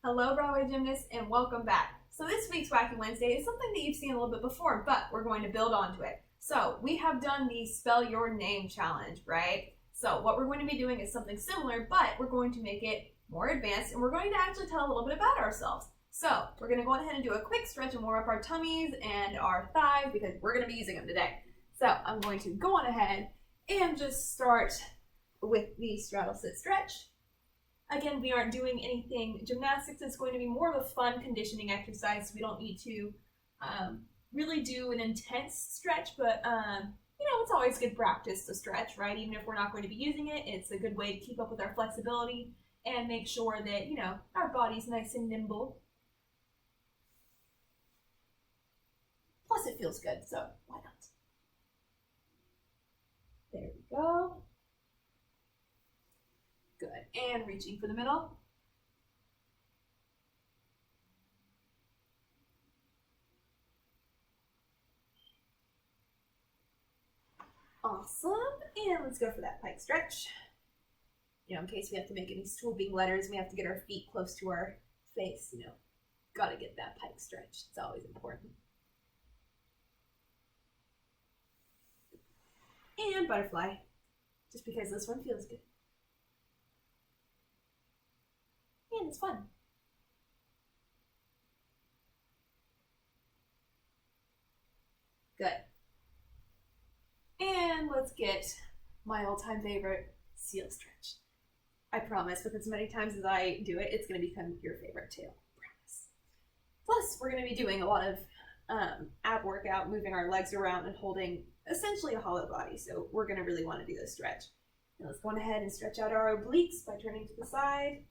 Hello, Broadway gymnasts, and welcome back. So this week's Wacky Wednesday is something that you've seen a little bit before, but we're going to build onto it. So we have done the Spell Your Name challenge, right? So what we're going to be doing is something similar, but we're going to make it more advanced, and we're going to actually tell a little bit about ourselves. So we're going to go ahead and do a quick stretch and warm up our tummies and our thighs because we're going to be using them today. So I'm going to go on ahead and just start with the straddle sit stretch. Again, we aren't doing anything gymnastics. It's going to be more of a fun conditioning exercise. We don't need to really do an intense stretch, but it's always good practice to stretch, right? Even if we're not going to be using it, it's a good way to keep up with our flexibility and make sure that, our body's nice and nimble. Plus it feels good, so why not? There we go. Good, and reaching for the middle. Awesome, and let's go for that pike stretch. In case we have to make any swooping letters, we have to get our feet close to our face, gotta get that pike stretch. It's always important. And butterfly, just because this one feels good. And it's fun. Good. And let's get my all-time favorite, seal stretch. I promise, with as many times as I do it, it's going to become your favorite too. Promise. Plus, we're going to be doing a lot of ab workout, moving our legs around and holding essentially a hollow body. So we're going to really want to do this stretch. Now let's go on ahead and stretch out our obliques by turning to the side.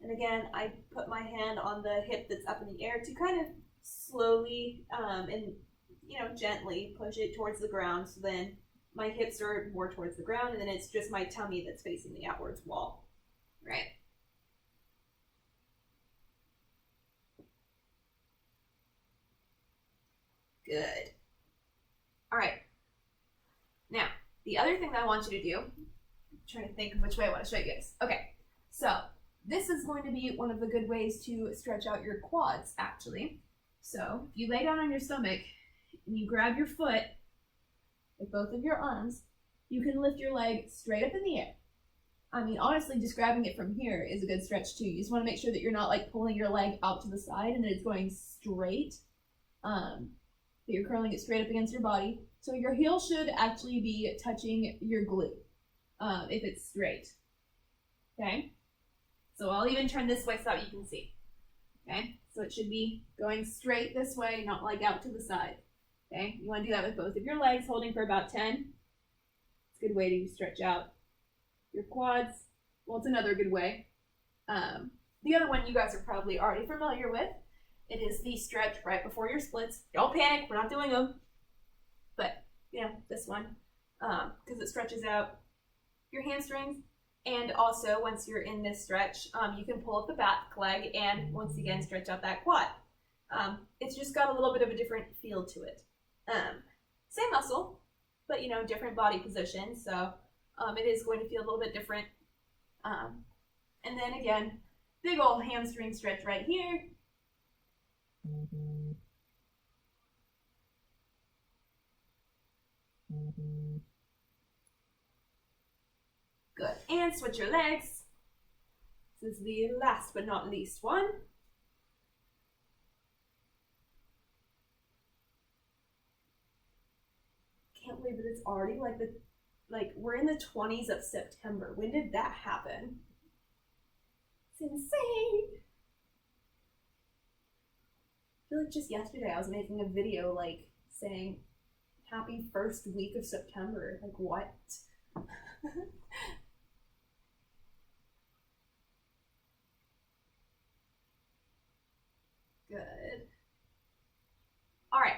And again, I put my hand on the hip that's up in the air to kind of slowly and gently push it towards the ground. So then my hips are more towards the ground, and then it's just my tummy that's facing the outwards wall, right? Good. All right. Now, the other thing that I want you to do, I'm trying to think of which way I want to show you guys. Okay, so this is going to be one of the good ways to stretch out your quads, actually. So if you lay down on your stomach and you grab your foot with both of your arms, you can lift your leg straight up in the air. I mean, honestly, just grabbing it from here is a good stretch too. You just want to make sure that you're not like pulling your leg out to the side and that it's going straight, that you're curling it straight up against your body. So your heel should actually be touching your glute if it's straight, okay? So I'll even turn this way so that you can see, okay? So it should be going straight this way, not like out to the side, okay? You want to do that with both of your legs, holding for about 10. It's a good way to stretch out your quads. Well, it's another good way. The other one you guys are probably already familiar with. It is the stretch right before your splits. Don't panic, we're not doing them. But, this one, because it stretches out your hamstrings. And also, once you're in this stretch, you can pull up the back leg and once again stretch out that quad. It's just got a little bit of a different feel to it. Same muscle, but different body position. So it is going to feel a little bit different. And then again, big old hamstring stretch right here. Good, and switch your legs. This is the last but not least one. Can't believe that it's already we're in the 20s of September. When did that happen? It's insane. I feel like just yesterday I was making a video saying happy first week of September. Like what? Good. All right,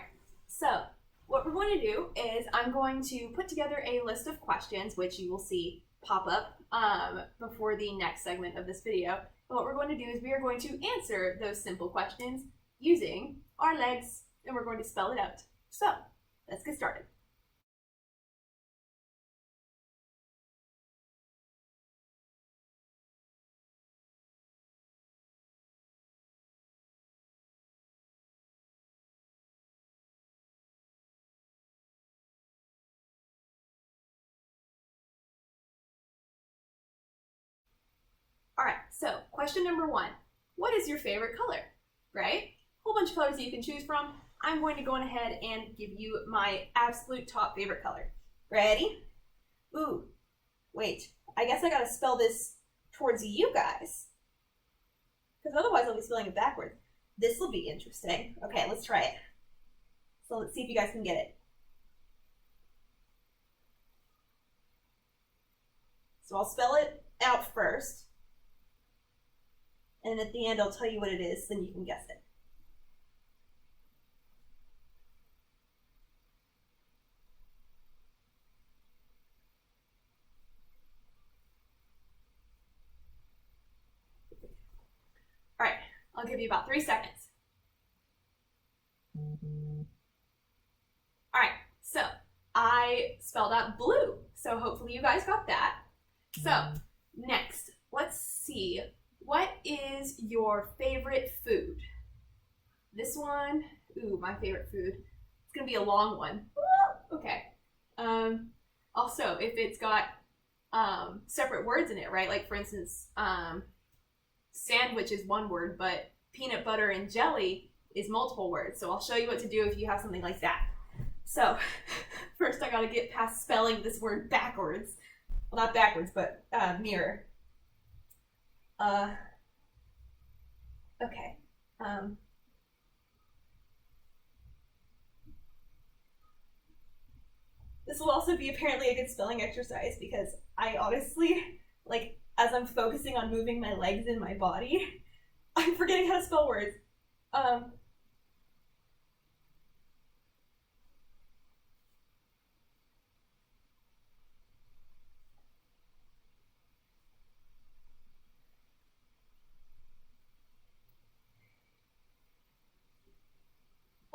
so what we're going to do is I'm going to put together a list of questions, which you will see pop up before the next segment of this video. And what we're going to do is we are going to answer those simple questions using our legs, and we're going to spell it out. So let's get started. so question number 1. What is your favorite color? Right? Whole bunch of colors that you can choose from. I'm going to go on ahead and give you my absolute top favorite color. Ready? Ooh, wait. I guess I gotta spell this towards you guys, because otherwise I'll be spelling it backwards. This will be interesting. Okay, let's try it. So let's see if you guys can get it. So I'll spell it out first, and at the end I'll tell you what it is, then you can guess it. All right, I'll give you about 3 seconds. All right, so I spelled out blue, so hopefully you guys got that. So next, let's see, what is your favorite food? This one, ooh, my favorite food. It's gonna be a long one. Okay. Also, if it's got separate words in it, right? Like for instance, sandwich is one word, but peanut butter and jelly is multiple words. So I'll show you what to do if you have something like that. So first I gotta get past spelling this word backwards. Well, not backwards, but mirror. Okay. This will also be apparently a good spelling exercise because I honestly, like, as I'm focusing on moving my legs and my body, I'm forgetting how to spell words.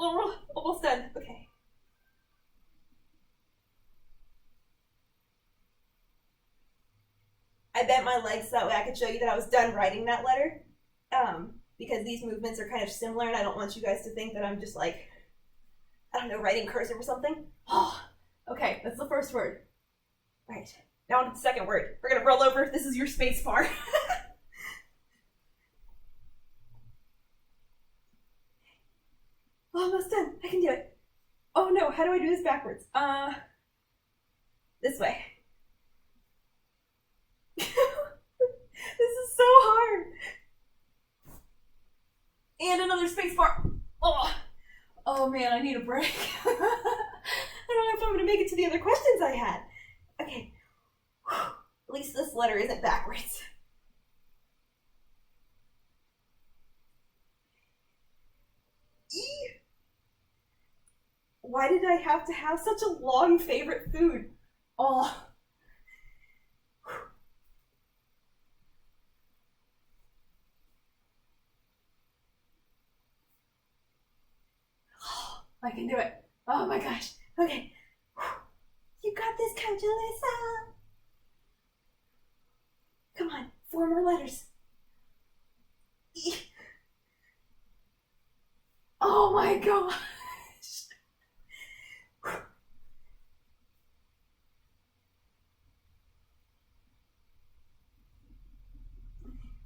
Oh, almost done. Okay. I bent my legs so that way I could show you that I was done writing that letter. Because these movements are kind of similar and I don't want you guys to think that I'm just like, I don't know, writing cursive or something. Oh, okay, that's the first word. All right, now on to the second word. We're gonna roll over. This is your space bar. Almost done. I can do it. Oh no, how do I do this backwards? This way. This is so hard. And another space bar. Oh man, I need a break. I don't know if I'm gonna make it to the other questions I had. Okay. At least this letter isn't backwards. E. Why did I have to have such a long favorite food? Oh. I can do it. Oh my gosh. Okay. You got this, Coach Alyssa. Come on, 4 more letters. E. Oh my gosh.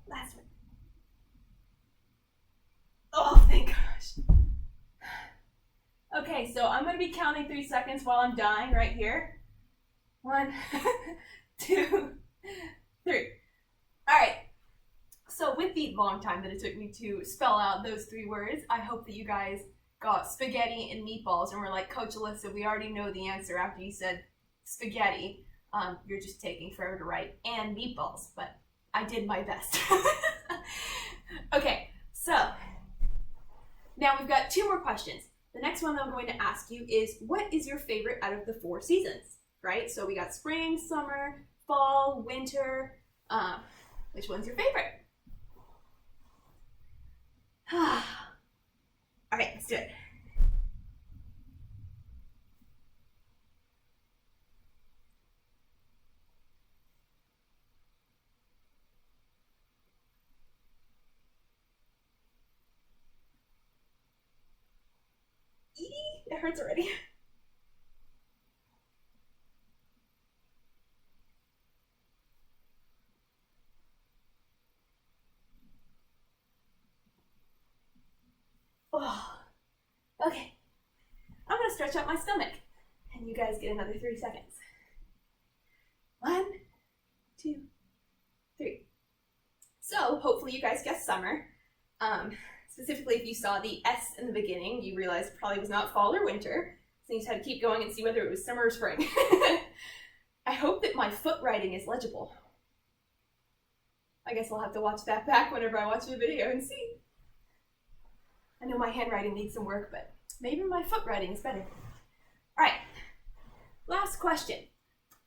Last one. Oh, thank gosh. Okay, so I'm going to be counting 3 seconds while I'm dying right here. 1, 2, 3. All right. So with the long time that it took me to spell out those 3 words, I hope that you guys got spaghetti and meatballs and were like, Coach Alyssa, we already know the answer after you said spaghetti. You're just taking forever to write and meatballs, but I did my best. Okay, so now we've got 2 more questions. The next one that I'm going to ask you is, what is your favorite out of the 4 seasons, right? So we got spring, summer, fall, winter. Which one's your favorite? All right, let's do it. It hurts already. Oh, okay. I'm gonna stretch out my stomach, and you guys get another 30 seconds. 1, 2, 3. So hopefully you guys guessed summer. Specifically, if you saw the S in the beginning, you realized it probably was not fall or winter. So you just had to keep going and see whether it was summer or spring. I hope that my foot writing is legible. I guess I'll have to watch that back whenever I watch the video and see. I know my handwriting needs some work, but maybe my foot writing is better. All right, last question.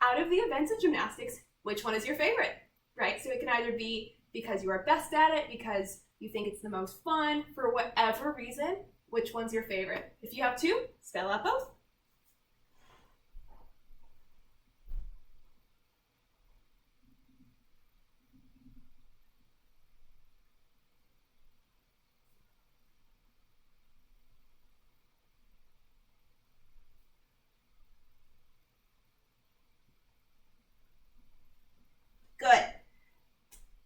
Out of the events in gymnastics, which one is your favorite? Right, so it can either be because you are best at it, because you think it's the most fun, for whatever reason, which one's your favorite? If you have two, spell out both. Good.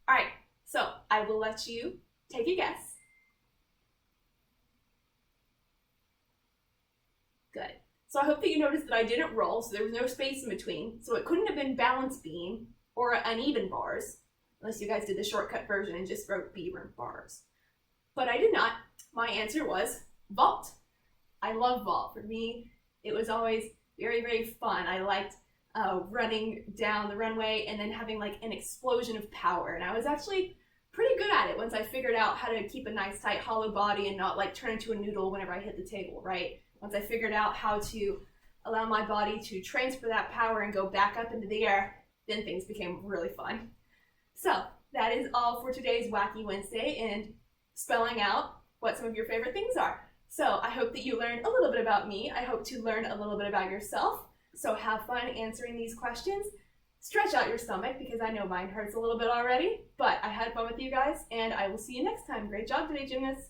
All right, so I will let you take a guess. Good. So I hope that you noticed that I didn't roll, so there was no space in between. So it couldn't have been balance beam or uneven bars, unless you guys did the shortcut version and just wrote beam or bars. But I did not. My answer was vault. I love vault. For me, it was always very, very fun. I liked running down the runway and then having like an explosion of power. And I was actually pretty good at it once I figured out how to keep a nice tight hollow body and not like turn into a noodle whenever I hit the table, right? Once I figured out how to allow my body to transfer that power and go back up into the air, then things became really fun. So that is all for today's Wacky Wednesday and spelling out what some of your favorite things are. So I hope that you learned a little bit about me. I hope to learn a little bit about yourself. So have fun answering these questions. Stretch out your stomach because I know mine hurts a little bit already, but I had fun with you guys and I will see you next time. Great job today, gymnasts.